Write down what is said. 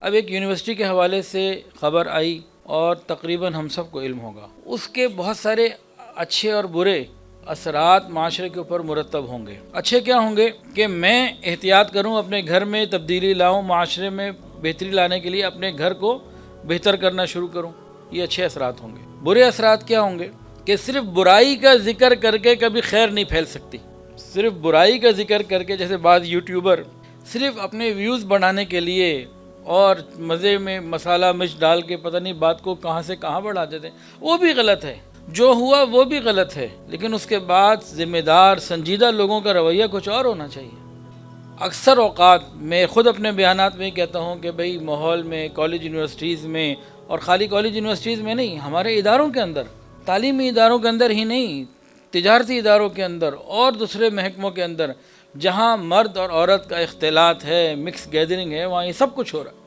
अब एक यूनिवर्सिटी के हवाले से ख़बर आई और तकरीबन हम सबको इल्म होगा, उसके बहुत सारे अच्छे और बुरे असरात माशरे के ऊपर मुरतब होंगे। अच्छे क्या होंगे कि मैं एहतियात करूं, अपने घर में तब्दीली लाऊं, माशरे में बेहतरी लाने के लिए अपने घर को बेहतर करना शुरू करूं, ये अच्छे असरात होंगे। बुरे असरात क्या होंगे कि सिर्फ बुराई का जिक्र करके कभी खैर नहीं फैल सकती। सिर्फ बुराई का जिक्र करके, जैसे बाद यूट्यूबर सिर्फ अपने व्यूज़ बढ़ाने के लिए और मज़े में मसाला मिर्च डाल के पता नहीं बात को कहाँ से कहाँ बढ़ा देते हैं, वो भी गलत है। जो हुआ वो भी गलत है, लेकिन उसके बाद ज़िम्मेदार संजीदा लोगों का रवैया कुछ और होना चाहिए। अक्सर औक़ात मैं ख़ुद अपने बयानात में कहता हूँ कि भाई माहौल में, कॉलेज यूनिवर्सिटीज़ में, और ख़ाली कॉलेज यूनिवर्सिटीज़ में नहीं, हमारे इदारों के अंदर, तालीमी इदारों के अंदर ही नहीं, तिजारती इदारों के अंदर और दूसरे महकमों के अंदर जहाँ मर्द और औरत का इख्तिलात है, मिक्स गैदरिंग है, वहाँ ये सब कुछ हो रहा है।